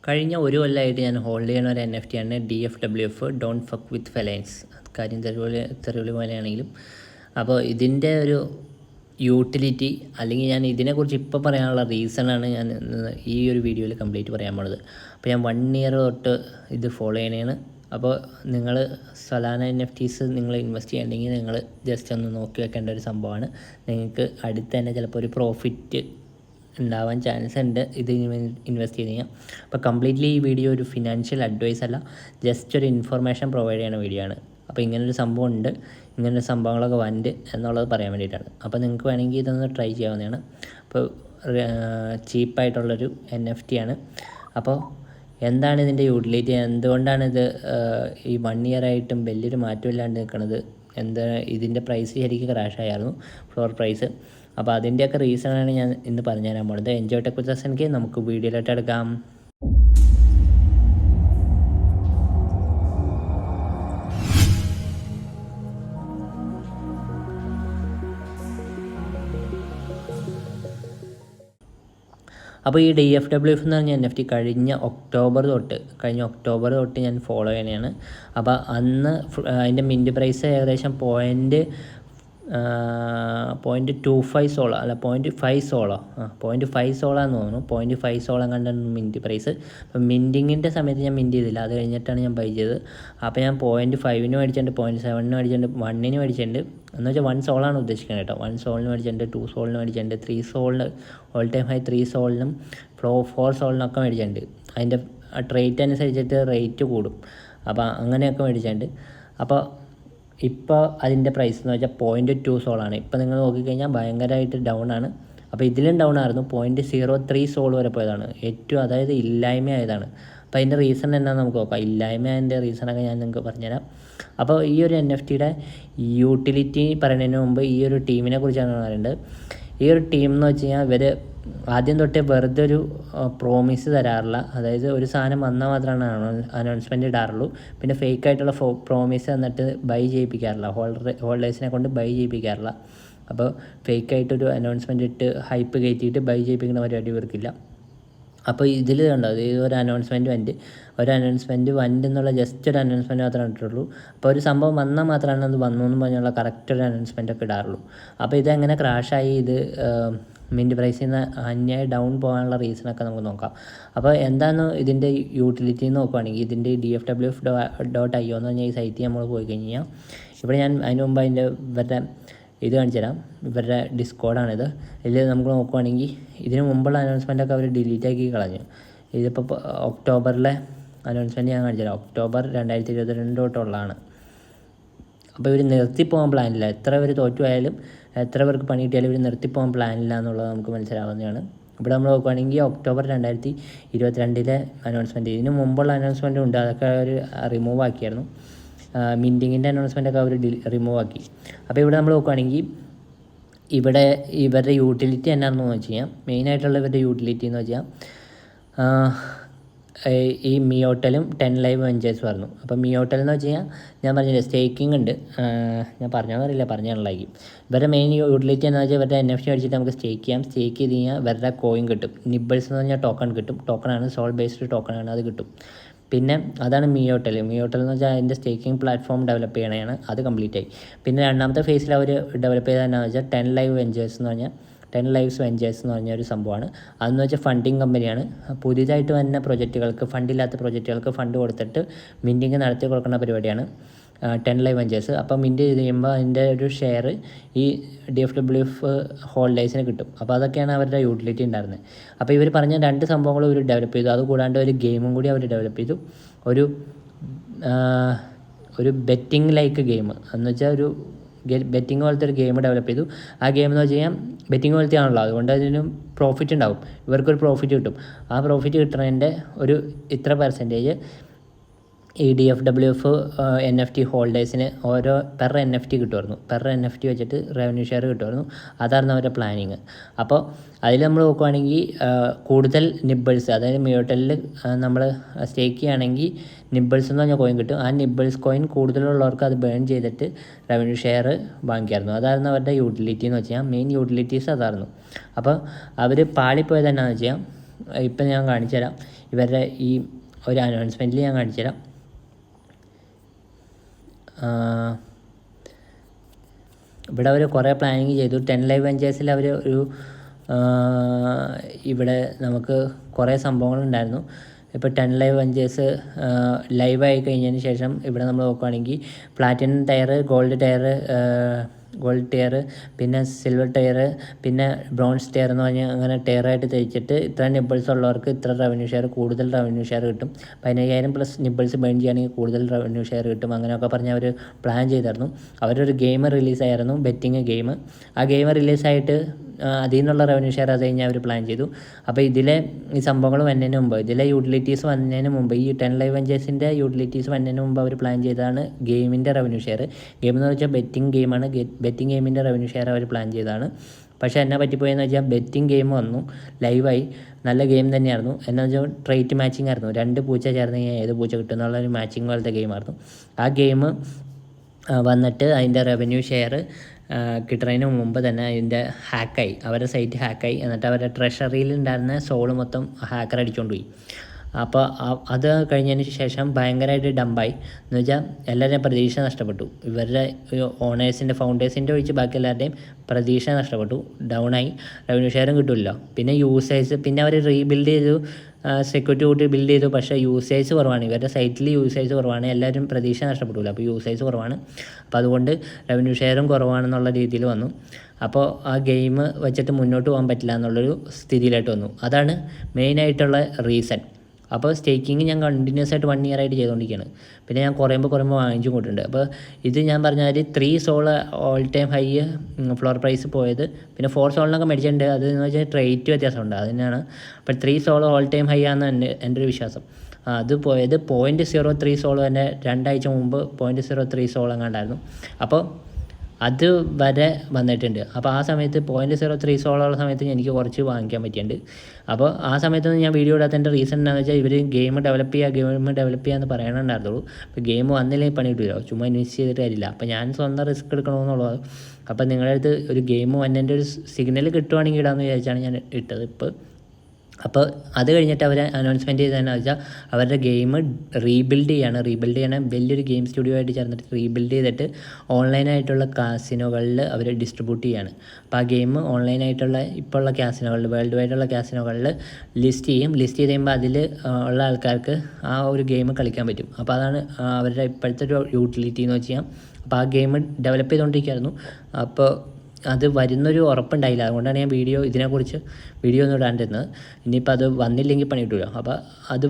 കഴിഞ്ഞ ഒരു കൊല്ലമായിട്ട് ഞാൻ ഹോൾഡ് ചെയ്യുന്ന ഒരു NFT ആണ് DFWF ഡോണ്ട് ഫക്ക് വിത്ത് ഫെലൈൻസ്. കാര്യം തെരുവിളി പോലെയാണെങ്കിലും. അപ്പോൾ ഇതിൻ്റെ ഒരു യൂട്ടിലിറ്റി അല്ലെങ്കിൽ ഞാൻ ഇതിനെക്കുറിച്ച് ഇപ്പോൾ പറയാനുള്ള റീസണാണ് ഞാൻ ഈ ഒരു വീഡിയോയിൽ കംപ്ലീറ്റ് പറയാൻ പോണത്. അപ്പോൾ ഞാൻ 1 ഇയർ തൊട്ട് ഇത് ഫോളോ ചെയ്യണതാണ്. അപ്പോൾ നിങ്ങൾ Solana NFTs നിങ്ങൾ ഇൻവെസ്റ്റ് ചെയ്യണമെങ്കിൽ നിങ്ങൾ ജസ്റ്റ് ഒന്ന് നോക്കി വെക്കേണ്ട ഒരു സംഭവമാണ്. നിങ്ങൾക്ക് അടുത്ത് തന്നെ ചിലപ്പോൾ ഒരു പ്രോഫിറ്റ് ഉണ്ടാവാൻ ചാൻസ് ഉണ്ട് ഇത് ഇൻവെസ്റ്റ് ചെയ്ത് കഴിഞ്ഞാൽ. അപ്പോൾ കംപ്ലീറ്റ്ലി ഈ വീഡിയോ ഒരു ഫിനാൻഷ്യൽ അഡ്വൈസ് അല്ല, ജസ്റ്റ് ഒരു ഇൻഫർമേഷൻ പ്രൊവൈഡ് ചെയ്യുന്ന വീഡിയോ ആണ്. അപ്പോൾ ഇങ്ങനൊരു സംഭവം ഉണ്ട്, ഇങ്ങനൊരു സംഭവങ്ങളൊക്കെ വണ്ട് എന്നുള്ളത് പറയാൻ വേണ്ടിയിട്ടാണ്. അപ്പോൾ നിങ്ങൾക്ക് വേണമെങ്കിൽ ഇതൊന്ന് ട്രൈ ചെയ്യാവുന്നതാണ്. അപ്പോൾ ചീപ്പായിട്ടുള്ളൊരു NFT ആണ്. അപ്പോൾ എന്താണ് ഇതിൻ്റെ യൂട്ടിലിറ്റി, എന്തുകൊണ്ടാണ് ഇത് ഈ 1 ഇയർ ആയിട്ടും വലിയൊരു മാറ്റമില്ലാണ്ട് നിൽക്കുന്നത്, ഇതിൻ്റെ പ്രൈസ് ശരിക്കും ക്രാഷ് ആയിരുന്നു, ഫ്ലോർ പ്രൈസ്. അപ്പോൾ അതിൻ്റെയൊക്കെ റീസണാണ് ഞാൻ ഇന്ന് പറഞ്ഞു തരാൻ പോകുന്നത്. എൻജോയ് ടെക് വിത്ത് അസ് എനിക്ക് നമുക്ക് വീഡിയോയിലോട്ട് എടുക്കാം. അപ്പോൾ ഈ DFWF എന്ന് പറഞ്ഞ NFT കഴിഞ്ഞ ഒക്ടോബർ തൊട്ട് ഞാൻ ഫോളോ ചെയ്യണതാണ്. അപ്പോൾ അന്ന് അതിൻ്റെ മിൻറ്റ് പ്രൈസ് ഏകദേശം 0.25 സോള അല്ല 0.5 സോളാന്ന് തോന്നുന്നു. 0.5 സോളം കണ്ടാണ് മിൻറ്റ് പ്രൈസ്. അപ്പം മിൻറ്റിങ്ങിൻ്റെ സമയത്ത് ഞാൻ മിൻറ്റ് ചെയ്തില്ല, അത് കഴിഞ്ഞിട്ടാണ് ഞാൻ ബൈ ചെയ്തത്. അപ്പോൾ ഞാൻ 0.5 മേടിച്ചിട്ടുണ്ട്, 0.7 മേടിച്ചിട്ടുണ്ട്, 1 മേടിച്ചിട്ടുണ്ട്. എന്ന് വെച്ചാൽ 1 സോളാണ് ഉദ്ദേശിക്കുന്നത് കേട്ടോ. 1 സോളിന് മേടിച്ചിട്ടുണ്ട്, 2 സോളിന് മേടിച്ചിട്ടുണ്ട്, 3 സോളിന് ഓൾ ടൈം ഹൈ 3 സോളിനും 4 സോളിനൊക്കെ മേടിച്ചിട്ടുണ്ട്. അതിൻ്റെ ട്രേറ്റ് അനുസരിച്ചിട്ട് റേറ്റ് കൂടും. അപ്പോൾ അങ്ങനെയൊക്കെ മേടിച്ചിട്ടുണ്ട്. അപ്പോൾ ഇപ്പോൾ അതിൻ്റെ പ്രൈസ് എന്ന് വെച്ചാൽ 0.2 സോളാണ്. ഇപ്പോൾ നിങ്ങൾ നോക്കിക്കഴിഞ്ഞാൽ ഭയങ്കരമായിട്ട് ഡൗൺ ആണ്. അപ്പോൾ ഇതിലും ഡൗൺ ആയിരുന്നു, 0.03 സോൾ വരെ പോയതാണ് ഏറ്റവും, അതായത് ഇല്ലായ്മയായതാണ്. അപ്പോൾ അതിൻ്റെ റീസൺ എന്താണെന്ന് നമുക്ക് നോക്കാം. ഇല്ലായ്മേൻ്റെ റീസണൊക്കെ ഞാൻ നിങ്ങൾക്ക് പറഞ്ഞുതരാം. അപ്പോൾ ഈ ഒരു NFTയുടെ യൂട്ടിലിറ്റി പറയുന്നതിന് മുമ്പ് ഈ ഒരു ടീമിനെ കുറിച്ചാണ് പറയേണ്ടത്. ഈ ഒരു ടീം എന്ന് വെച്ച് കഴിഞ്ഞാൽ ഇവർ ആദ്യം തൊട്ടേ വെറുതെ ഒരു പ്രോമിസ് തരാറില്ല. അതായത് ഒരു സാധനം വന്നാൽ മാത്രമാണ് അനൗൺസ്മെൻറ്റ് ഇടാറുള്ളൂ. പിന്നെ ഫേക്കായിട്ടുള്ള പ്രോമിസ് തന്നിട്ട് ബൈ ചെയ്യിപ്പിക്കാറില്ല, ഹോൾഡേഴ്സിനെ കൊണ്ട് ബൈ ചെയ്യിപ്പിക്കാറില്ല. അപ്പോൾ ഫേക്കായിട്ടൊരു അനൗൺസ്മെൻറ്റ് ഇട്ട് ഹൈപ്പ് കയറ്റിയിട്ട് ബൈ ചെയ്യിപ്പിക്കുന്ന പരിപാടി ഇവർക്കില്ല. അപ്പോൾ ഇതിൽ കണ്ടോ, ഇത് ഒരു അനൗൺസ്മെൻറ്റ് വണ്ട് എന്നുള്ള ജസ്റ്റ് ഒരു അനൗൺസ്മെൻറ്റ് മാത്രമേ ഇട്ടിട്ടുള്ളൂ. അപ്പോൾ ഒരു സംഭവം വന്നാൽ മാത്രമാണ് അത് വന്നു എന്ന് പറഞ്ഞുള്ള കറക്റ്റ് ഒരു അനൗൺസ്മെൻ്റ് ഒക്കെ ഇടാറുള്ളൂ. അപ്പോൾ ഇതെങ്ങനെ ക്രാഷായി, ഇത് മിൻറ്റ് പ്രൈസിൽ നിന്ന് അന്യായി ഡൗൺ പോകാനുള്ള റീസണൊക്കെ നമുക്ക് നോക്കാം. അപ്പോൾ എന്താണ് ഇതിൻ്റെ യൂട്ടിലിറ്റി എന്ന് നോക്കുകയാണെങ്കിൽ ഇതിൻ്റെ DFWF.io എന്ന് പറഞ്ഞാൽ ഈ സൈറ്റിൽ നമ്മൾ പോയി കഴിഞ്ഞാൽ ഇവിടെ ഞാൻ അതിന് മുമ്പ് ഇവരുടെ ഇത് കാണിച്ചു തരാം. ഇവരുടെ ഡിസ്കോഡാണിത്. ഇതിൽ നമുക്ക് നോക്കുകയാണെങ്കിൽ ഇതിന് മുമ്പുള്ള അനൗൺസ്മെൻറ്റൊക്കെ അവർ ഡിലീറ്റ് ആക്കി കളഞ്ഞു. ഇതിപ്പോൾ ഒക്ടോബറിലെ അനൗൺസ്മെൻറ്റ് ഞാൻ കാണിച്ചു തരാം. ഒക്ടോബർ 2022 തൊട്ടുള്ളതാണ്. അപ്പോൾ ഇവർ നിർത്തിപ്പോകാൻ പ്ലാനില്ല. എത്ര പേർ തോറ്റുപോയാലും എത്ര പേർക്ക് പണി കിട്ടിയാലും ഇവർ നിർത്തിപ്പോകാൻ പ്ലാനില്ല എന്നുള്ളത് നമുക്ക് മനസ്സിലാവുന്നതാണ്. ഇവിടെ നമ്മൾ നോക്കുകയാണെങ്കിൽ ഒക്ടോബർ 2022 അനൗൺസ്മെൻറ്റ്, ഇതിന് മുമ്പുള്ള അനൗൺസ്മെൻറ്റും ഉണ്ട്, അതൊക്കെ അവർ റിമൂവ് ആക്കിയായിരുന്നു. മിൻറ്റിങ്ങിൻ്റെ അനൗൺസ്മെൻറ്റൊക്കെ അവർ റിമൂവ് ആക്കി. അപ്പോൾ ഇവിടെ നമ്മൾ നോക്കുകയാണെങ്കിൽ ഇവിടെ ഇവരുടെ യൂട്ടിലിറ്റി എന്നാണെന്ന് വെച്ച് കഴിഞ്ഞാൽ മെയിനായിട്ടുള്ള ഇവരുടെ യൂട്ടിലിറ്റി എന്ന് വെച്ചാൽ ഈ മിയോട്ടലും 10 ലൈവ് വെഞ്ചേഴ്സ് പറഞ്ഞു. അപ്പോൾ മിയോട്ടൽ എന്ന് വെച്ച് കഴിഞ്ഞാൽ ഞാൻ പറഞ്ഞില്ലേ സ്റ്റേക്കിംഗ് ഉണ്ട്, ഞാൻ പറഞ്ഞാൽ പറഞ്ഞാലായിരിക്കും. ഇവരുടെ മെയിൻ യൂട്ടിലിറ്റി എന്ന് വെച്ചാൽ ഇവരുടെ NFT അടിച്ചിട്ട് നമുക്ക് സ്റ്റേക്ക് ചെയ്യാം. സ്റ്റേക്ക് ചെയ്ത് കഴിഞ്ഞാൽ ഇവരുടെ കോയിൻ കിട്ടും. നിബിൾസ് എന്ന് പറഞ്ഞാൽ ടോക്കൺ കിട്ടും. ടോക്കണാണ്, സോൾ ബേസ്ഡ് ടോക്കണാണ്, അത് കിട്ടും. പിന്നെ അതാണ് മിയോട്ടൽ എന്ന് വെച്ചാൽ അതിൻ്റെ സ്റ്റേക്കിംഗ് പ്ലാറ്റ്ഫോം ഡെവലപ്പ് ചെയ്യണതാണ്, അത് കംപ്ലീറ്റ് ആയി. പിന്നെ രണ്ടാമത്തെ ഫേസിൽ അവർ ഡെവലപ്പ് ചെയ്തത് എന്താണെന്ന് വെച്ചാൽ 10 ലൈവ് വെഞ്ചേഴ്സ് എന്ന് പറഞ്ഞാൽ 10 ലൈവ്സ് വെഞ്ചേഴ്സ് എന്ന് പറഞ്ഞ ഒരു സംഭവമാണ്. അതെന്ന് വെച്ചാൽ ഫണ്ടിങ് കമ്പനിയാണ്. പുതിയതായിട്ട് വരുന്ന പ്രൊജക്റ്റുകൾക്ക്, ഫണ്ടില്ലാത്ത പ്രൊജക്റ്റുകൾക്ക് ഫണ്ട് കൊടുത്തിട്ട് മിൻറ്റിങ് നടത്തി കൊടുക്കുന്ന പരിപാടിയാണ് 10 ലൈവ് വെഞ്ചേഴ്സ്. അപ്പോൾ മിൻറ്റ് ചെയ്ത് കഴിയുമ്പോൾ അതിൻ്റെ ഒരു ഷെയർ ഈ DFWF ഹോൾഡേഴ്സിന് കിട്ടും. അപ്പോൾ അതൊക്കെയാണ് അവരുടെ യൂട്ടിലിറ്റി ഉണ്ടായിരുന്നത്. അപ്പോൾ ഇവർ പറഞ്ഞ 2 സംഭവങ്ങളും ഇവർ ഡെവലപ്പ് ചെയ്തു. അതുകൂടാണ്ട് ഒരു ഗെയിമും കൂടി അവർ ഡെവലപ്പ് ചെയ്തു. ഒരു ബെറ്റിംഗ് ലൈക്ക് ഗെയിം എന്ന് വെച്ചാൽ ഒരു ബെറ്റിംഗ് പോലത്തെ ഒരു ഗെയിം ഡെവലപ്പ് ചെയ്തു. ആ ഗെയിം എന്ന് വെച്ച് കഴിഞ്ഞാൽ ബെറ്റിംഗ് പോലത്തെ ആണല്ലോ, അതുകൊണ്ട് അതിനും പ്രോഫിറ്റ് ഉണ്ടാവും. ഇവർക്കൊരു പ്രോഫിറ്റ് കിട്ടും. ആ പ്രോഫിറ്റ് കിട്ടുന്നതിൻ്റെ ഒരു ഇത്ര പെർസെൻറ്റേജ് ഈ DFWF NFT ഹോൾഡേഴ്സിന് പെർ NFT കിട്ടുമായിരുന്നു. പെർ NFT വെച്ചിട്ട് റവന്യൂ ഷെയർ കിട്ടുമായിരുന്നു. അതായിരുന്നു അവരുടെ പ്ലാനിങ്. അപ്പോൾ അതിൽ നമ്മൾ നോക്കുകയാണെങ്കിൽ കൂടുതൽ നിബിൾസ്, അതായത് മിയോട്ടലിൽ നമ്മൾ സ്റ്റേക്ക് ചെയ്യുകയാണെങ്കിൽ നിബിൾസ് എന്ന് പറഞ്ഞ കോയിൻ കിട്ടും. ആ നിബിൾസ് കോയിൻ കൂടുതലുള്ളവർക്ക് അത് ബേൺ ചെയ്തിട്ട് റവന്യൂ ഷെയർ വാങ്ങിക്കായിരുന്നു. അതായിരുന്നു അവരുടെ യൂട്ടിലിറ്റി എന്ന് വെച്ചാൽ മെയിൻ യൂട്ടിലിറ്റീസ് അതായിരുന്നു. അപ്പോൾ അവർ പാളിപ്പോയത് എന്നാന്ന് വെച്ചാൽ ഇപ്പം ഞാൻ കാണിച്ചു തരാം. ഇവരുടെ ഈ ഒരു അനൗൺസ്മെൻറ്റിൽ ഞാൻ കാണിച്ചു തരാം. ഇവിടെ അവർ കുറേ പ്ലാനിങ് ചെയ്തു. 10 ലൈവ് വെഞ്ചേഴ്സിൽ അവർ ഒരു ഇവിടെ നമുക്ക് കുറേ സംഭവങ്ങളുണ്ടായിരുന്നു. ഇപ്പോൾ 10 ലൈവ് വെഞ്ചേഴ്സ് ലൈവായി കഴിഞ്ഞതിന് ശേഷം ഇവിടെ നമ്മൾ നോക്കുകയാണെങ്കിൽ പ്ലാറ്റിനം ടയർ, ഗോൾഡ് ടയർ, പിന്നെ സിൽവർ ടയർ, പിന്നെ ബ്രോൺസ് ടയർ എന്ന് പറഞ്ഞാൽ അങ്ങനെ ടയറായിട്ട് തിരിച്ചിട്ട് ഇത്ര നിബിൾസ് ഉള്ളവർക്ക് ഇത്ര റവന്യൂ ഷെയർ, കൂടുതൽ റവന്യൂ ഷെയർ കിട്ടും. 15,000 പ്ലസ് നിബിൾസ് ബേൺ ചെയ്യുകയാണെങ്കിൽ കൂടുതൽ റവന്യൂ ഷെയർ കിട്ടും. അങ്ങനെയൊക്കെ പറഞ്ഞ് അവർ പ്ലാൻ ചെയ്തായിരുന്നു. അവരൊരു ഗെയിം റിലീസായിരുന്നു, ബെറ്റിങ് ഗെയിം. ആ ഗെയിം റിലീസായിട്ട് അതിൽ നിന്നുള്ള റവന്യൂ ഷെയർ അത് കഴിഞ്ഞാൽ അവർ പ്ലാൻ ചെയ്തു. അപ്പോൾ ഇതിലെ ഈ സംഭവങ്ങൾ വന്നതിന് മുമ്പ്, ഇതിലെ യൂട്ടിലിറ്റീസ് വന്നതിന് മുമ്പ്, ഈ 10 ലൈവ് വെഞ്ചേഴ്സിൻ്റെ യൂട്ടിലിറ്റീസ് വന്നതിന് മുമ്പ് അവർ പ്ലാൻ ചെയ്തതാണ് ഗെയിമിൻ്റെ റവന്യൂ ഷെയർ. ഗെയിം എന്ന് വെച്ചാൽ ബെറ്റിംഗ് ഗെയിമാണ്. ബെറ്റിംഗ് ഗെയിമിൻ്റെ റവന്യൂ ഷെയർ അവർ പ്ലാൻ ചെയ്തതാണ്. പക്ഷേ എന്നെ പറ്റിപ്പോയെന്ന് വെച്ചാൽ ബെറ്റിംഗ് ഗെയിം വന്നു ലൈവായി. നല്ല ഗെയിം തന്നെയായിരുന്നു. എന്ന് വെച്ചാൽ ട്രേറ്റ് മാച്ചിങ് ആയിരുന്നു. 2 പൂച്ച ചേർന്ന് കഴിഞ്ഞാൽ ഏത് പൂച്ച കിട്ടും എന്നുള്ളൊരു മാച്ചിങ് പോലത്തെ ഗെയിമായിരുന്നു. ആ ഗെയിം വന്നിട്ട് അതിൻ്റെ റവന്യൂ ഷെയർ കിട്ടുന്നതിന് മുമ്പ് തന്നെ അതിൻ്റെ ഹാക്കായി, അവരുടെ സൈറ്റ് ഹാക്കായി. എന്നിട്ട് അവരുടെ ട്രഷറിയിൽ ഉണ്ടായിരുന്ന സോള് മൊത്തം ഹാക്കർ അടിച്ചുകൊണ്ട് പോയി. അപ്പോൾ അത് കഴിഞ്ഞതിന് ശേഷം ഭയങ്കരമായിട്ട് ഡംപായി. എന്ന് വെച്ചാൽ എല്ലാവരുടെയും പ്രതീക്ഷ നഷ്ടപ്പെട്ടു. ഇവരുടെ ഓണേഴ്സിൻ്റെ, ഫൗണ്ടേഴ്സിൻ്റെ ഒഴിച്ച് ബാക്കി എല്ലാവരുടെയും പ്രതീക്ഷ നഷ്ടപ്പെട്ടു. ഡൗണായി. റവന്യൂ ഷെയറും കിട്ടില്ല. പിന്നെ യൂസേഴ്സ്, പിന്നെ അവർ റീബിൽഡ് ചെയ്തു, സെക്യൂരിറ്റി കൂട്ടി ബിൽഡ് ചെയ്തു. പക്ഷേ യൂസേഴ്സ് കുറവാണ്. ഇവരുടെ സൈറ്റിൽ യൂസേഴ്സ് കുറവാണ്. എല്ലാവരും പ്രതീക്ഷ നഷ്ടപ്പെടില്ല. അപ്പോൾ യൂസേഴ്സ് കുറവാണ്. അപ്പോൾ അതുകൊണ്ട് റവന്യൂ ഷെയറും കുറവാണെന്നുള്ള രീതിയിൽ വന്നു. അപ്പോൾ ആ ഗെയിം വെച്ചിട്ട് മുന്നോട്ട് പോകാൻ പറ്റില്ല എന്നുള്ളൊരു സ്ഥിതിയിലായിട്ട് വന്നു. അതാണ് മെയിനായിട്ടുള്ള റീസൺ. അപ്പോൾ സ്റ്റേക്കിങ് ഞാൻ കണ്ടിന്യൂസ് ആയിട്ട് 1 ഇയർ ആയിട്ട് ചെയ്തുകൊണ്ടിരിക്കുകയാണ്. പിന്നെ ഞാൻ കുറയുമ്പോൾ വാങ്ങിച്ചും കൊണ്ടുണ്ട്. അപ്പോൾ ഇത് ഞാൻ പറഞ്ഞാൽ 3 sold all time high floor price പോയത്. പിന്നെ 4 സോളിനൊക്കെ മേടിച്ചിട്ടുണ്ട്. അതെന്ന് വെച്ചാൽ റേറ്റ് വ്യത്യാസമുണ്ട്, അത് തന്നെയാണ്. അപ്പോൾ 3 സോൾ ഓൾ ടൈം ഹൈ ആണെന്ന് എൻ്റെ ഒരു വിശ്വാസം. അത് പോയത് 0.03 സോൾ തന്നെ 2 ആഴ്ച മുമ്പ് 0.03 സോൾ എങ്ങാണ്ടായിരുന്നു. അപ്പോൾ അത് വരെ വന്നിട്ടുണ്ട്. അപ്പോൾ ആ സമയത്ത് 0.03 സോളുള്ള സമയത്ത് എനിക്ക് കുറച്ച് വാങ്ങിക്കാൻ പറ്റിയിട്ടുണ്ട്. അപ്പോൾ ആ സമയത്തൊന്നും ഞാൻ വീഡിയോ ഇടാത്തതിൻ്റെ റീസൺ എന്താണെന്ന് വെച്ചാൽ ഇവർ ഗെയിം ഡെവലപ്പ് ചെയ്യുക എന്ന് പറയണുണ്ടായിരുന്നുള്ളൂ. അപ്പോൾ ഗെയിം വന്നില്ലെങ്കിൽ പണി കിട്ടില്ല, ചുമ്മാ ഇൻവെസ്റ്റ് ചെയ്തിട്ട് കാര്യമില്ല. അപ്പോൾ ഞാൻ സ്വന്തം റിസ്ക് എടുക്കണമെന്നുള്ളത്. അപ്പോൾ നിങ്ങളുടെ അടുത്ത് ഒരു ഗെയിം വന്നതിൻ്റെ ഒരു സിഗ്നൽ കിട്ടുവാണെങ്കിൽ ഇടാമെന്ന് വിചാരിച്ചാണ് ഞാൻ ഇട്ടത്. അപ്പോൾ അത് കഴിഞ്ഞിട്ട് അവർ അനൗൺസ്മെൻറ്റ് ചെയ്തതെന്ന് വെച്ചാൽ അവരുടെ ഗെയിം റീബിൽഡ് ചെയ്യണം. വലിയൊരു ഗെയിം സ്റ്റുഡിയോ ആയിട്ട് ചേർന്നിട്ട് റീബിൽഡ് ചെയ്തിട്ട് ഓൺലൈനായിട്ടുള്ള കാസിനോകളിൽ അവർ ഡിസ്ട്രിബ്യൂട്ട് ചെയ്യാണ്. അപ്പോൾ ആ ഗെയിം ഓൺലൈനായിട്ടുള്ള ഇപ്പോൾ ഉള്ള കാസിനോകളിൽ, വേൾഡ് വൈഡുള്ള കാസിനോകളിൽ ലിസ്റ്റ് ചെയ്ത് കഴിയുമ്പോൾ അതിൽ ഉള്ള ആൾക്കാർക്ക് ആ ഒരു ഗെയിം കളിക്കാൻ പറ്റും. അപ്പോൾ അതാണ് അവരുടെ ഇപ്പോഴത്തെ ഒരു യൂട്ടിലിറ്റി എന്ന് വെച്ചാൽ. അപ്പോൾ ആ ഗെയിം ഡെവലപ്പ് ചെയ്തുകൊണ്ടിരിക്കുകയായിരുന്നു. അപ്പോൾ അത് വരുന്നൊരു ഉറപ്പുണ്ടായില്ല. അതുകൊണ്ടാണ് ഞാൻ ഇതിനെക്കുറിച്ച് വീഡിയോ ഒന്നും ഇടാണ്ടിരുന്നത്. ഇനിയിപ്പോൾ അത് വന്നില്ലെങ്കിൽ പണി കിട്ടില്ല. അപ്പോൾ അത്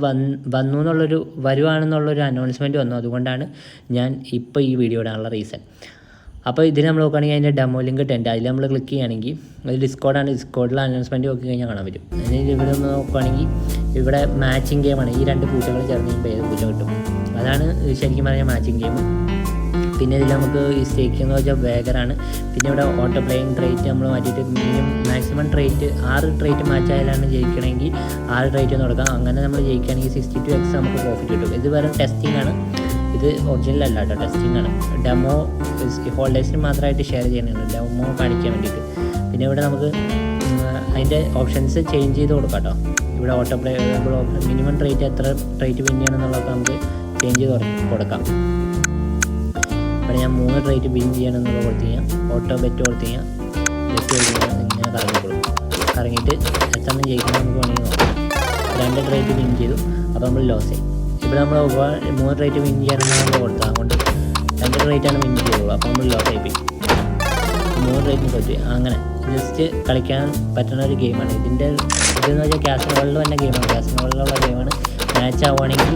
വരുവാണെന്നുള്ളൊരു അനൗൺസ്മെൻറ്റ് വന്നു. അതുകൊണ്ടാണ് ഞാൻ ഇപ്പോൾ ഈ വീഡിയോ ഇടാനുള്ള റീസൺ. അപ്പോൾ ഇതിൽ നമ്മൾ നോക്കുകയാണെങ്കിൽ അതിൻ്റെ ഡെമോ ലിങ്ക് ഇട്ടുണ്ട്. അതിൽ നമ്മൾ ക്ലിക്ക് ചെയ്യുകയാണെങ്കിൽ അത് ഡിസ്കോഡാണ്. ഡിസ്കോഡിൽ അനൗൺസ്മെൻറ്റ് നോക്കി കഴിഞ്ഞാൽ കാണാൻ പറ്റും. അതിന് ഇവിടെ ഒന്ന് നോക്കുകയാണെങ്കിൽ ഇവിടെ മാച്ചിങ് ഗെയിമാണ്. ഈ 2 പൂച്ചകൾ ചേർന്ന് കഴിയുമ്പോൾ ഏത് പൂച്ച കിട്ടും, അതാണ് ശരിക്കും പറഞ്ഞാൽ മാച്ചിങ് ഗെയിം. പിന്നെ ഇതിൽ നമുക്ക് ഈ സ്റ്റേക്കിംഗ് എന്ന് വെച്ചാൽ വേഗറാണ്. പിന്നെ ഇവിടെ ഓട്ടോ പ്ലേയിങ് ട്രേറ്റ് നമ്മൾ മാറ്റിയിട്ട് മാക്സിമം ട്രേറ്റ് 6 ട്രേറ്റ് മാച്ച് ആയാലാണ് ജയിക്കണമെങ്കിൽ 6 ട്രേറ്റ് എന്ന് കൊടുക്കാം. അങ്ങനെ നമ്മൾ ജയിക്കുകയാണെങ്കിൽ 62x നമുക്ക് പ്രോഫിറ്റ് കിട്ടും. ഇത് വേറെ ടെസ്റ്റിംഗ് ആണ്, ഇത് ഒറിജിനൽ അല്ല കേട്ടോ, ടെസ്റ്റിംഗ് ആണ്. ഡെമോ ഹോൾഡേഴ്സിന് മാത്രമായിട്ട് ഷെയർ ചെയ്യുന്നുണ്ട്, ഡെമോ കാണിക്കാൻ വേണ്ടിയിട്ട്. പിന്നെ ഇവിടെ നമുക്ക് അതിൻ്റെ ഓപ്ഷൻസ് ചേഞ്ച് ചെയ്ത് കൊടുക്കാം കേട്ടോ. ഇവിടെ ഓട്ടോ പ്ലേ മിനിമം ട്രേറ്റ് എത്ര ട്രേറ്റ് വിൻ ചെയ്യണമെന്നുള്ളതൊക്കെ നമുക്ക് ചേഞ്ച് ചെയ്ത് കൊടുക്കാം. ഇവിടെ ഞാൻ 3 ട്രേറ്റ് വിൻ ചെയ്യണമെന്നുള്ള കൊടുത്തു കഴിഞ്ഞാൽ ഓട്ടോ ബെറ്റ് കൊടുത്തു കഴിഞ്ഞാൽ ഇങ്ങനെ കറങ്ങിയിട്ട് എത്ര ജയിക്കണം നമുക്ക് വേണമെങ്കിൽ നോക്കാം. 2 ട്രേറ്റ് വിൻ ചെയ്തു, അപ്പോൾ നമ്മൾ ലോസ് ആയി. ഇവിടെ നമ്മൾ 3 ട്രേറ്റ് വിൻ ചെയ്യാനാണ് നമ്മൾ കൊടുത്തത്, അതുകൊണ്ട് 2 ട്രേറ്റാണ് വിൻ ചെയ്തോളൂ. അപ്പോൾ നമ്മൾ ലോസ് ആയിപ്പോയി. 3 ട്രേറ്റിന് പറ്റി അങ്ങനെ ജസ്റ്റ് കളിക്കാൻ പറ്റുന്ന ഒരു ഗെയിമാണ്. ഇതെന്ന് വെച്ചാൽ കാസിനോകളിൽ തന്നെ ഗെയിമാണ്. കാസിനോകളിലുള്ള ഗെയിമാണ്. മാച്ച് ആവുകയാണെങ്കിൽ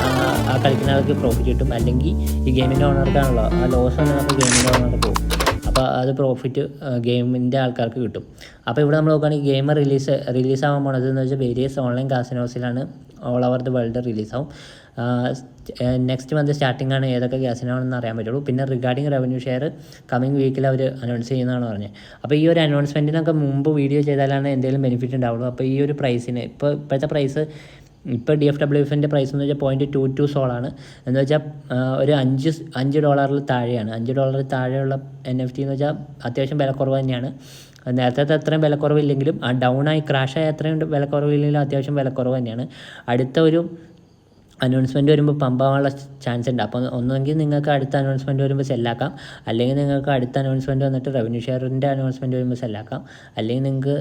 ആ കളിക്കുന്ന ആൾക്ക് പ്രോഫിറ്റ് കിട്ടും. അല്ലെങ്കിൽ ഈ ഗെയിമിൻ്റെ ഓണർക്കാണല്ലോ ആ ലോസ് വന്നാൽ നമുക്ക് ഗെയിമിൻ്റെ ഓണർക്ക് പോകും. അപ്പോൾ അത് പ്രോഫിറ്റ് ഗെയിമിൻ്റെ ആൾക്കാർക്ക് കിട്ടും. അപ്പോൾ ഇവിടെ നമ്മൾ നോക്കുകയാണെങ്കിൽ ഗെയിം റിലീസാകാൻ പോണത് എന്ന് വെച്ചാൽ വേരിയസ് ഓൺലൈൻ കാസിനോസിലാണ് ഓൾ ഓവർ ദി വേൾഡ് റിലീസാവും. നെക്സ്റ്റ് മന്ത് സ്റ്റാർട്ടിംഗ് ആണ്. ഏതൊക്കെ കാസിനോണെന്ന് അറിയാൻ പറ്റുള്ളൂ. പിന്നെ റിഗാർഡിങ് റവന്യൂ ഷെയർ കമ്മിങ് വീക്കിൽ അവർ അനൗൺസ് ചെയ്യുന്നതാണ് പറഞ്ഞത്. അപ്പോൾ ഈ ഒരു അനൗൺസ്മെൻറ്റിനൊക്കെ മുമ്പ് വീഡിയോ ചെയ്താലാണ് എന്തെങ്കിലും ബെനിഫിറ്റ് ഉണ്ടാവുള്ളൂ. അപ്പോൾ ഈ ഒരു പ്രൈസിന് ഇപ്പോഴത്തെ പ്രൈസ് ഇപ്പോൾ DFWFൻ്റെ പ്രൈസ് എന്ന് വെച്ചാൽ 0.22 സോളാണ്. എന്ന് വെച്ചാൽ ഒരു $5 താഴെയാണ്. $5 താഴെയുള്ള NFT എന്ന് വെച്ചാൽ അത്യാവശ്യം വില കുറവ് തന്നെയാണ്. നേരത്തെ അത്രയും വിലക്കുറവില്ലെങ്കിലും ഡൗണായി ക്രാഷായി അത്രയും വിലക്കുറവില്ലെങ്കിലും അത്യാവശ്യം വിലക്കുറവ് തന്നെയാണ്. അടുത്ത ഒരു അനൗൺസ്മെൻറ്റ് വരുമ്പോൾ പമ്പാവാനുള്ള ചാൻസ് ഉണ്ട്. അപ്പോൾ ഒന്നെങ്കിൽ നിങ്ങൾക്ക് അടുത്ത അനൗൺസ്മെൻറ്റ് വരുമ്പോൾ സെല്ലാക്കാം, അല്ലെങ്കിൽ നിങ്ങൾക്ക് അടുത്ത അനൗൺസ്മെൻറ്റ് വന്നിട്ട് റവന്യൂ ഷെയറിൻ്റെ അനൗൺസ്മെൻറ്റ് വരുമ്പോൾ സെല്ലാക്കാം, അല്ലെങ്കിൽ നിങ്ങൾക്ക്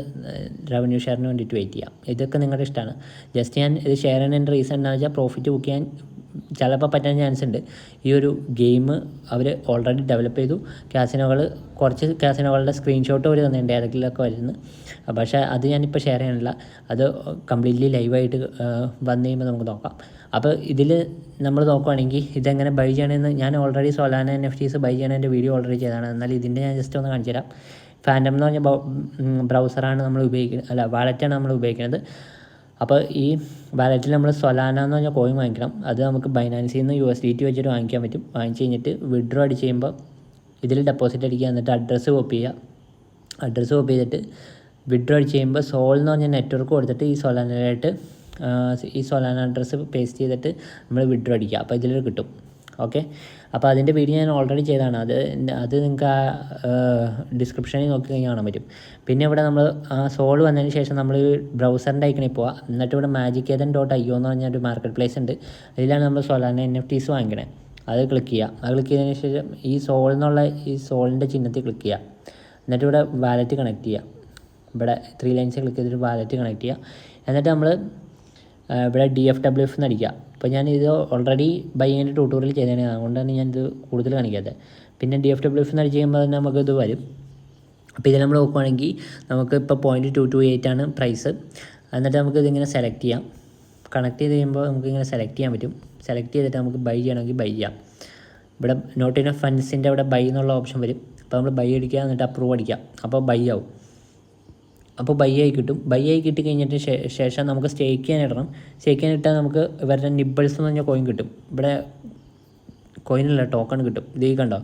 റവന്യൂ ഷെയറിന് വേണ്ടിയിട്ട് വെയിറ്റ് ചെയ്യാം. ഇതൊക്കെ നിങ്ങളുടെ ഇഷ്ടമാണ്. ജസ്റ്റ് ഞാൻ ഇത് ഷെയർ ചെയ്യുന്നതിൻ്റെ റീസൺ എന്താണെന്ന് വെച്ചാൽ പ്രോഫിറ്റ് ബുക്ക് ചെയ്യാൻ ചിലപ്പോൾ പറ്റാൻ ചാൻസ് ഉണ്ട്. ഈ ഒരു ഗെയിം അവർ ഓൾറെഡി ഡെവലപ്പ് ചെയ്തു. കുറച്ച് കാസിനോകളുടെ സ്ക്രീൻഷോട്ട് അവർ തന്നിട്ടുണ്ട് ഏതെങ്കിലുമൊക്കെ വരുന്നത്. പക്ഷേ അത് ഞാനിപ്പോൾ ഷെയർ ചെയ്യാനില്ല. അത് കംപ്ലീറ്റ്ലി ലൈവായിട്ട് വന്നു കഴിയുമ്പോൾ നമുക്ക് നോക്കാം. അപ്പോൾ ഇതിൽ നമ്മൾ നോക്കുകയാണെങ്കിൽ ഇതെങ്ങനെ ബൈ ചെയ്യണമെന്ന് ഞാൻ ഓൾറെഡി സൊലാന NFTs ബൈ ചെയ്യണതിൻ്റെ വീഡിയോ ഓൾറെഡി ചെയ്തതാണ്. എന്നാൽ ഇതിൻ്റെ ഞാൻ ജസ്റ്റ് ഒന്ന് കാണിച്ചു തരാം. ഫാൻറ്റം എന്ന് പറഞ്ഞ ബ്രൗസറാണ് നമ്മൾ ഉപയോഗിക്കുന്നത്, വാലറ്റാണ് നമ്മൾ ഉപയോഗിക്കുന്നത്. അപ്പോൾ ഈ വാലറ്റിൽ നമ്മൾ സൊലാന എന്ന് പറഞ്ഞാൽ കോയിൻ വാങ്ങിക്കണം. അത് നമുക്ക് ബൈനാൻസിൽ നിന്ന് USDT വെച്ചിട്ട് വാങ്ങിക്കാൻ പറ്റും. വാങ്ങിച്ച് കഴിഞ്ഞിട്ട് വിഡ്രോ അടിച്ച് ചെയ്യുമ്പോൾ ഇതിൽ ഡെപ്പോസിറ്റ് അടിക്കുക, എന്നിട്ട് അഡ്രസ്സ് കോപ്പി ചെയ്തിട്ട് വിഡ്രോ അടിച്ച് ചെയ്യുമ്പോൾ സോൾ എന്ന് പറഞ്ഞ നെറ്റ്വർക്ക് കൊടുത്തിട്ട് ഈ സൊലാന അഡ്രസ്സ് പേസ്റ്റ് ചെയ്തിട്ട് നമ്മൾ വിഡ്രോ അടിക്കുക. അപ്പോൾ ഇതിൽ കിട്ടും. ഓക്കെ, അപ്പോൾ അതിൻ്റെ വീഡിയോ ഞാൻ ഓൾറെഡി ചെയ്തതാണ്. അത് നിങ്ങൾക്ക് ഡിസ്ക്രിപ്ഷനിൽ നോക്കി കഴിഞ്ഞാൽ കാണാൻ പറ്റും. പിന്നെ ഇവിടെ നമ്മൾ സോൾ വന്നതിന് ശേഷം നമ്മൾ ബ്രൗസറിൻ്റെ ഐക്കണിൽ പോവുക. എന്നിട്ട് ഇവിടെ magiceden.io എന്ന് പറഞ്ഞൊരു മാർക്കറ്റ് പ്ലേസ് ഉണ്ട്. അതിലാണ് നമ്മൾ സൊലാന NFTs വാങ്ങിക്കണേ. അത് ക്ലിക്ക് ചെയ്യുക. അത് ക്ലിക്ക് ചെയ്തതിന് ശേഷം ഈ സോളിൻ്റെ ചിഹ്നത്തിൽ ക്ലിക്ക് ചെയ്യുക. എന്നിട്ട് ഇവിടെ വാലറ്റ് കണക്ട് ചെയ്യുക. ഇവിടെ 3 ലൈൻസ് ക്ലിക്ക് ചെയ്തിട്ട് വാലറ്റ് കണക്ട് ചെയ്യുക. എന്നിട്ട് നമ്മൾ ഇവിടെ DFWF എന്ന് അടിക്കുക. അപ്പോൾ ഞാനിത് ഓൾറെഡി ബൈ ചെയ്യേണ്ട ട്യൂട്ടോറിയൽ ചെയ്തതാണ്, അതുകൊണ്ടാണ് ഞാനിത് കൂടുതൽ കാണിക്കാത്തത്. പിന്നെ DFWF എന്ന് അടിച്ച് കഴിയുമ്പോൾ തന്നെ നമുക്കിത് വരും. അപ്പോൾ ഇതിൽ നമ്മൾ നോക്കുകയാണെങ്കിൽ നമുക്ക് ഇപ്പോൾ 0.228 ആണ് പ്രൈസ്. എന്നിട്ട് നമുക്കിതിങ്ങനെ സെലക്ട് ചെയ്യാം. കണക്ട് ചെയ്ത് കഴിയുമ്പോൾ നമുക്കിങ്ങനെ സെലക്ട് ചെയ്യാൻ പറ്റും. സെലക്ട് ചെയ്തിട്ട് നമുക്ക് ബൈ ചെയ്യണമെങ്കിൽ ബൈ ചെയ്യാം. ഇവിടെ നോട്ട് ഇനഫ് ഫണ്ട്സിൻ്റെ അവിടെ ബൈ എന്നുള്ള ഓപ്ഷൻ വരും. അപ്പോൾ നമ്മൾ ബൈ അടിക്കുക, എന്നിട്ട് അപ്രൂവ് അടിക്കാം. അപ്പോൾ ബൈ ആവും. അപ്പോൾ ബൈ ആയി കിട്ടും. ബൈ ആയി കിട്ടി കഴിഞ്ഞിട്ട് ശേഷം നമുക്ക് സ്റ്റേക്ക് ചെയ്യാൻ ഇടണം. സ്റ്റേക്ക് ചെയ്യാൻ ഇട്ടാൽ നമുക്ക് ഇവരുടെ നിബിൾസ് എന്ന് പറഞ്ഞാൽ കോയിൻ കിട്ടും. ഇവിടെ കോയിനല്ല, ടോക്കൺ കിട്ടും. ഇത് കണ്ടോ,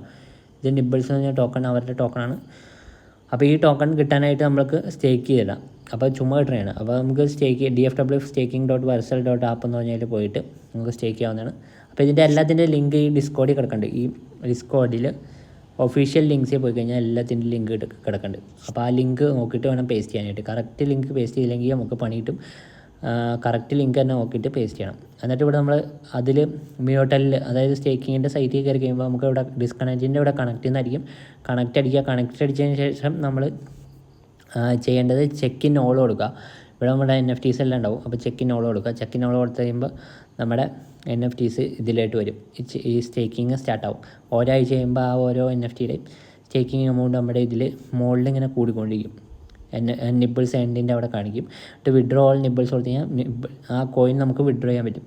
ഇത് നിബിൾസ് എന്ന് പറഞ്ഞാൽ ടോക്കൺ, അവരുടെ ടോക്കണാണ്. അപ്പോൾ ഈ ടോക്കൺ കിട്ടാനായിട്ട് നമ്മൾക്ക് സ്റ്റേക്ക് ചെയ്തിടാം. അപ്പോൾ ചുമ്മാ കിട്ടുന്നതാണ്. അപ്പോൾ നമുക്ക് DFWF staking.vercel.app എന്ന് പറഞ്ഞതിൽ പോയിട്ട് നമുക്ക് സ്റ്റേക്ക് ചെയ്യാവുന്നതാണ്. അപ്പോൾ ഇതിൻ്റെ എല്ലാത്തിൻ്റെ ലിങ്ക് ഈ ഡിസ്കോഡിൽ കിടക്കുന്നുണ്ട്. ഈ ഡിസ്കോഡിൽ ഒഫീഷ്യൽ ലിങ്ക്സിൽ പോയി കഴിഞ്ഞാൽ എല്ലാത്തിൻ്റെ ലിങ്ക് കിടക്കുന്നുണ്ട്. അപ്പോൾ ആ ലിങ്ക് നോക്കിയിട്ട് വേണം പേസ്റ്റ് ചെയ്യാനായിട്ട്. കറക്റ്റ് ലിങ്ക് പേസ്റ്റ് ചെയ്തില്ലെങ്കിൽ നമുക്ക് പണി കിട്ടും. കറക്റ്റ് ലിങ്ക് തന്നെ നോക്കിയിട്ട് പേസ്റ്റ് ചെയ്യണം. എന്നിട്ട് ഇവിടെ നമ്മൾ അതിൽ മിയോട്ടലിൽ, അതായത് സ്റ്റേക്കിങ്ങിൻ്റെ സൈറ്റിൽ കയറി കഴിയുമ്പോൾ നമുക്ക് ഇവിടെ ഡിസ്കണക്റ്റിൻ്റെ ഇവിടെ കണക്ട് ചെയ്യുന്നതായിരിക്കും. കണക്റ്റ് അടിച്ചതിന് ശേഷം നമ്മൾ ചെയ്യേണ്ടത് ചെക്ക് ഇൻ ഓൾ കൊടുക്കുക. ഇവിടെ നമ്മുടെ NFTs എല്ലാം ഉണ്ടാവും. അപ്പോൾ ചെക്ക് ഇൻ ഓൾ കൊടുക്കുക. ചെക്ക് ഇൻ ഓൾ കൊടുത്ത് കഴിയുമ്പോൾ നമ്മുടെ NFTs ഇതിലായിട്ട് വരും. ഈ സ്റ്റേക്കിങ് സ്റ്റാർട്ടാവും. ഒരാഴ്ച കഴിയുമ്പോൾ ആ ഓരോ NFTയുടെയും സ്റ്റേക്കിങ് എമൗണ്ട് നമ്മുടെ ഇതിൽ മുകളിൽ ഇങ്ങനെ കൂടിക്കൊണ്ടിരിക്കും. നിബിൾസ് എൻഡിൻ്റെ അവിടെ കാണിക്കും. എന്നിട്ട് വിഡ്രോ ഓൾ നിബിൾസ് കൊടുത്ത് കഴിഞ്ഞാൽ ആ കോയിൻ നമുക്ക് വിഡ്രോ ചെയ്യാൻ പറ്റും.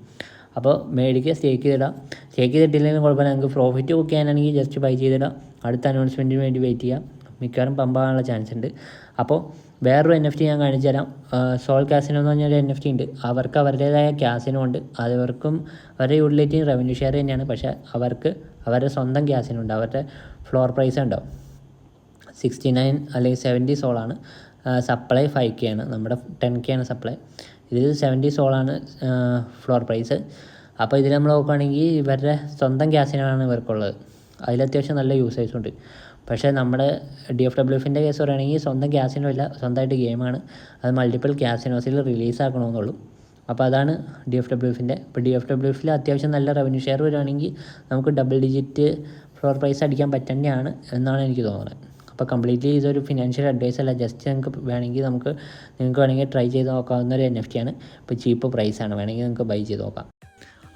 അപ്പോൾ മേടിക്കുക, സ്റ്റേക്ക് ചെയ്തിടാം. സ്റ്റേക്ക് ചെയ്തിട്ടില്ലെങ്കിലും കുഴപ്പമില്ല. നമുക്ക് പ്രോഫിറ്റ് ബുക്ക് ചെയ്യാനാണെങ്കിൽ ജസ്റ്റ് ബൈ ചെയ്തിടാം. അടുത്ത അനൗൺസ്മെൻറ്റിന് വേണ്ടി വെയിറ്റ് ചെയ്യാം. മിക്കവാറും പമ്പാകാനുള്ള ചാൻസ് ഉണ്ട്. അപ്പോൾ വേറൊരു NFT ഞാൻ കാണിച്ചു തരാം. സോൾ കാസിനോ എന്ന് പറഞ്ഞൊരു NFT ഉണ്ട്. അവർക്ക് അവരുടേതായ കാസിനോ ഉണ്ട്. അവർക്കും അവരുടെ യൂട്ടിലിറ്റി റവന്യൂ ഷെയർ തന്നെയാണ്. പക്ഷേ അവർക്ക് അവരുടെ സ്വന്തം കാസിനോ ഉണ്ട്. അവരുടെ ഫ്ലോർ പ്രൈസ് ഉണ്ടാവും 69 അല്ലെങ്കിൽ 70 സോളാണ്. സപ്ലൈ 5K ആണ്. നമ്മുടെ 10K ആണ് സപ്ലൈ. ഇതിൽ 70 സോളാണ് ഫ്ലോർ പ്രൈസ്. അപ്പോൾ ഇതിൽ നമ്മൾ നോക്കുകയാണെങ്കിൽ ഇവരുടെ സ്വന്തം കാസിനോ ആണ് ഇവർക്കുള്ളത്. അതിലത്യാവശ്യം നല്ല യൂസേഴ്സും ഉണ്ട്. പക്ഷേ നമ്മുടെ DFWFൻ്റെ കേസ് പറയുകയാണെങ്കിൽ സ്വന്തം കാസിനോ ഇല്ല, സ്വന്തമായിട്ട് ഗെയിമാണ്. അത് മൾട്ടിപ്പിൾ കാസിനോസിൽ റിലീസാക്കണമെന്നുള്ളൂ. അപ്പോൾ അതാണ് DFWFൻ്റെ. ഇപ്പോൾ DFWFൽ അത്യാവശ്യം നല്ല റവന്യൂ ഷെയർ വരുവാണെങ്കിൽ നമുക്ക് ഡബിൾ ഡിജിറ്റ് ഫ്ലോർ പ്രൈസ് അടിക്കാൻ പറ്റേണ്ടതാണ് എന്നാണ് എനിക്ക് തോന്നുന്നത്. അപ്പോൾ കംപ്ലീറ്റ്ലി ഇതൊരു ഫിനാൻഷ്യൽ അഡ്വൈസ് അല്ല. ജസ്റ്റ് നിങ്ങൾക്ക് വേണമെങ്കിൽ ട്രൈ ചെയ്ത് നോക്കാവുന്ന ഒരു NFT ആണ്. ഇപ്പോൾ ചീപ്പ് പ്രൈസാണ്, വേണമെങ്കിൽ നിങ്ങൾക്ക് ബൈ ചെയ്ത് നോക്കാം.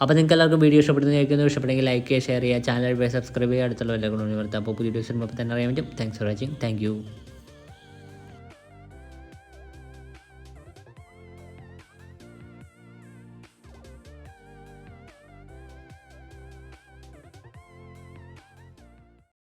അപ്പോൾ നിങ്ങൾക്ക് എല്ലാവർക്കും വീഡിയോ ഇഷ്ടപ്പെട്ടെങ്കിൽ ലൈക്ക് ചെയ്യുക, ഷെയർ ചെയ്യുക, ചാനൽ സബ്സ്ക്രൈബ് ചെയ്യുക, അടുത്തുള്ള എല്ലാ ഗുണങ്ങളും വരുത്താം. അപ്പോൾ പുതിയ വീഡിയോസ് തന്നെ അറിയാൻ പറ്റും. Thanks for watching. Thank you.